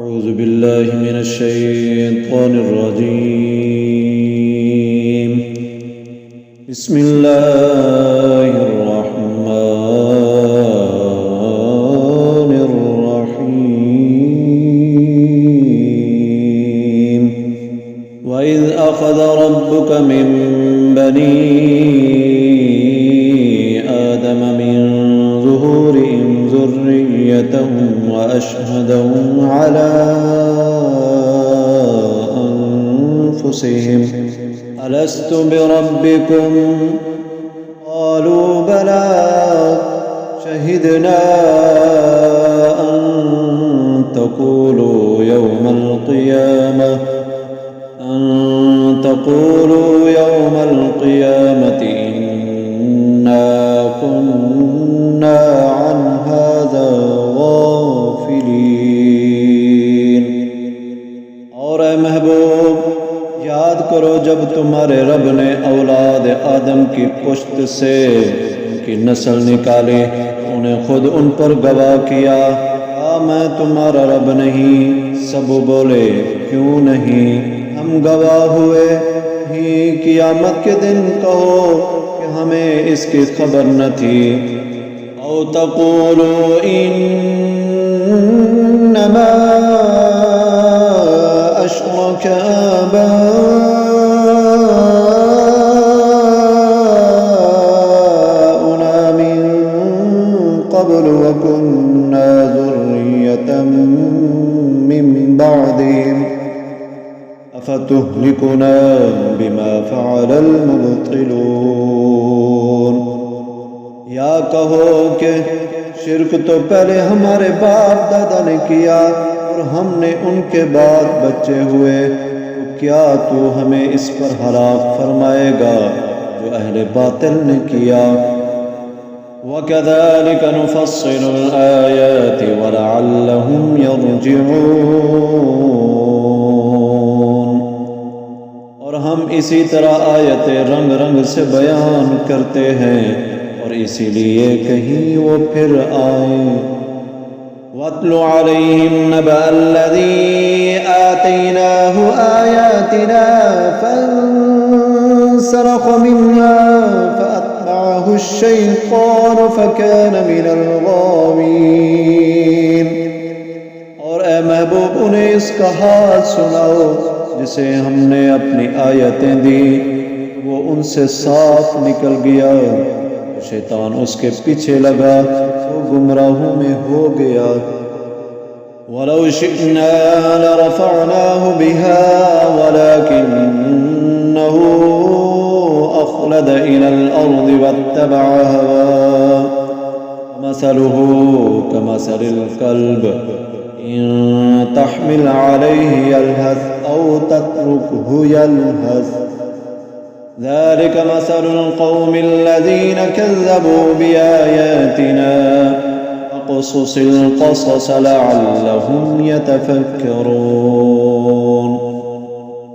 أعوذ بالله من الشيطان الرجيم. بسم الله الرحمن الرحيم. وإذ أخذ ربك من بني آدم من ظهورهم ذريتهم وأشهدهم على أنفسهم ألست بربكم قالوا بلى شهدنا أن تقولوا يوم القيامة إنا كنا عن هذا غافلين. اور اے محبوب یاد کرو جب تمہارے رب نے اولاد آدم کی پشت سے ان کی نسل نکالی، انہیں خود ان پر گواہ کیا، میں تمہارا رب نہیں؟ سب بولے کیوں نہیں، ہم گواہ ہوئے ہی، قیامت کے دن کہو کہ ہمیں اس کی خبر نہ تھی. او تقولوا انما اشرك آباؤنا من قبل وكنا ذرية من بعدهم أفتهلكنا بما فعل المبطلون. یا کہو کہ شرک تو پہلے ہمارے باپ دادا نے کیا اور ہم نے ان کے بعد بچے ہوئے، تو کیا تو ہمیں اس پر ہلاک فرمائے گا جو اہل باطل نے کیا. وَكَذَلِكَ نُفَصِّلُ الْآيَاتِ وَلَعَلَّهُمْ يَرْجِعُونَ. اور ہم اسی طرح آیتیں رنگ رنگ سے بیان کرتے ہیں اور اسی لیے کہیں وہ پھر آئیں. وَاتْلُ عَلَيْهِمْ نَبَأَ الَّذِي آتَيْنَاهُ آيَاتِنَا فَانسَلَخَ مِنْهَا فَأَتْبَعَهُ الشَّيْطَانُ فَكَانَ مِنَ الْغَاوِينَ. اور اے محبوب انہیں اس کا حال سناؤ جسے ہم نے اپنی آیتیں دی، وہ ان سے صاف نکل گیا، شیطان اس کے پیچھے لگا، وہ گمراہوں میں ہو گیا. وَلَوْ شِئْنَا لَرَفَعْنَاهُ بِهَا وَلَكِنَّهُ أَخْلَدَ إِلَى الْأَرْضِ وَاتَّبَعَ هَوَاهُ مَثَلُهُ كَمَثَلِ الْكَلْبِ إِن تَحْمِلْ عَلَيْهِ يَلْهَثْ أَوْ تَتْرُكْهُ يَلْهَث ذلك مثل القوم الذين كذبوا بآياتنا فاقصص القصص لعلهم يتفكرون.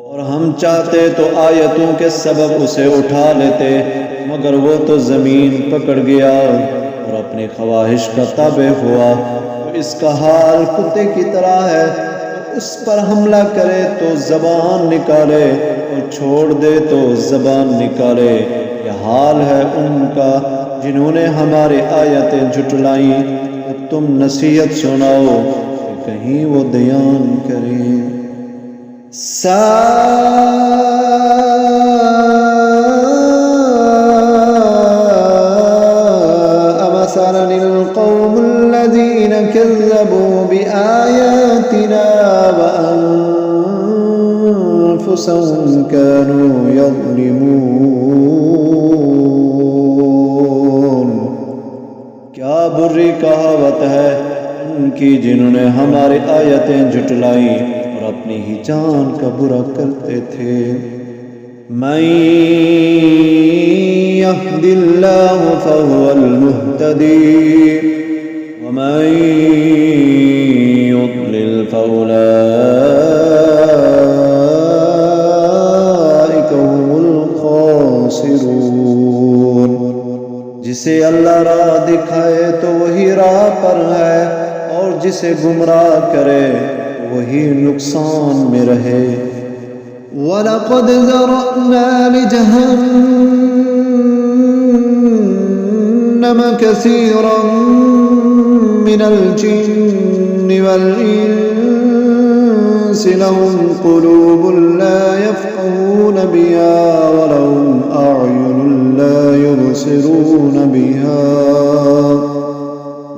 اور ہم چاہتے تو آیتوں کے سبب اسے اٹھا لیتے، مگر وہ تو زمین پکڑ گیا اور اپنی خواہش کا تابع ہوا. اس کا حال کتے کی طرح ہے، اس پر حملہ کرے تو زبان نکالے اور چھوڑ دے تو زبان نکالے. یہ حال ہے ان کا جنہوں نے ہماری آیتیں جھٹلائیں. تو تم نصیحت سناؤ کہ کہیں وہ دیان کریں. ساء مثلا القوم الذين كذبوا بآياتنا وأنفسهم كانوا يظلمون. کیا بری کہاوت ہے ان کی جنہوں نے ہماری آیتیں جھٹلائیں اور اپنی ہی جان کا برا کرتے تھے. من يهد الله فهو المهتدي ومن يضلل فأولئك هم الخاسرون. جسے اللہ راہ دکھائے تو وہی راہ پر ہے، اور جسے گمراہ کرے وہی نقصان میں رہے۔ وَلَقَدْ ذَرَأْنَا لِجَهَنَّمَ كَثِيرًا مِنَ الْجِنِّ وَالْإِنسِ لَهُمْ قُلُوبٌ لَا يَفْقَهُونَ بِهَا وَلَهُمْ أَعْيُنٌ لَا يُبْصِرُونَ بِهَا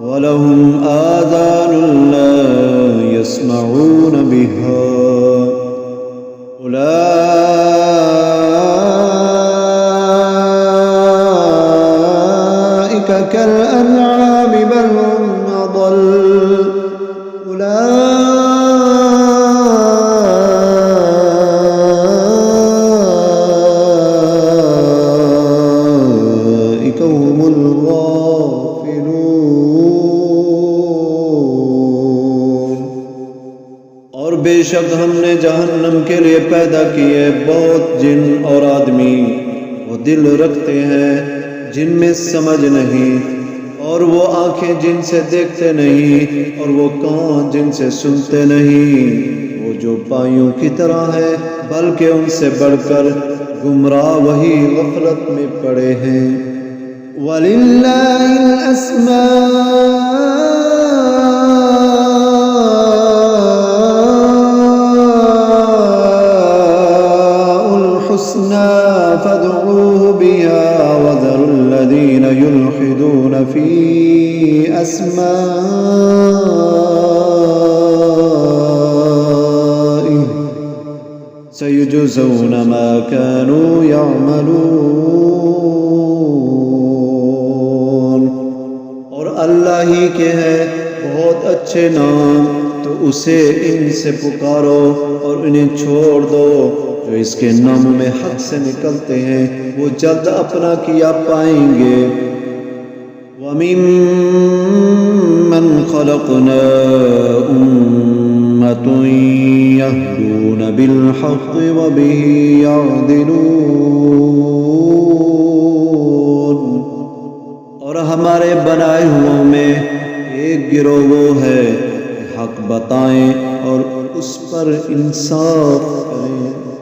وَلَهُمْ آذَانٌ لَا يَسْمَعُونَ بِهَا أُولَئِكَ كَالْأَنْعَامِ بَلْ هُمْ أَضَلُّ أُولَئِكَ هُمُ الْغَافِلُونَ۔ اور بے شک ہم نے جہنم کے لیے پیدا کیے بہت جن اور آدمی، وہ دل رکھتے ہیں جن میں سمجھ نہیں، اور وہ آنکھیں جن سے دیکھتے نہیں، اور وہ کان جن سے سنتے نہیں، وہ جو پایوں کی طرح ہے بلکہ ان سے بڑھ کر گمراہ وہی غفلت میں پڑے ہیں۔ وَلِلَّهِ الْأَسْمَاءُ الْحُسْنَى فَادْعُوهُ بِهَا وَذَرُوا الَّذِينَ يُلْحِدُونَ فِي أَسْمَائِهِ سَيُجْزَوْنَ مَا كَانُوا يَعْمَلُونَ۔ اور اللہ ہی کے ہیں بہت اچھے نام، تو اسے ان سے پکارو اور انہیں چھوڑ دو جو اس کے نام میں حق سے نکلتے ہیں، وہ جلد اپنا کیا پائیں گے۔ وَمِمَّنْ خَلَقْنَا أُمَّةٌ يَهْدُونَ بِالْحَقِّ وَبِهِ يَعْدِلُونَ۔ اور ہمارے بنائے ہوا میں ایک گروہ وہ ہے کہ حق بتائیں اور اس پر انصاف کریں۔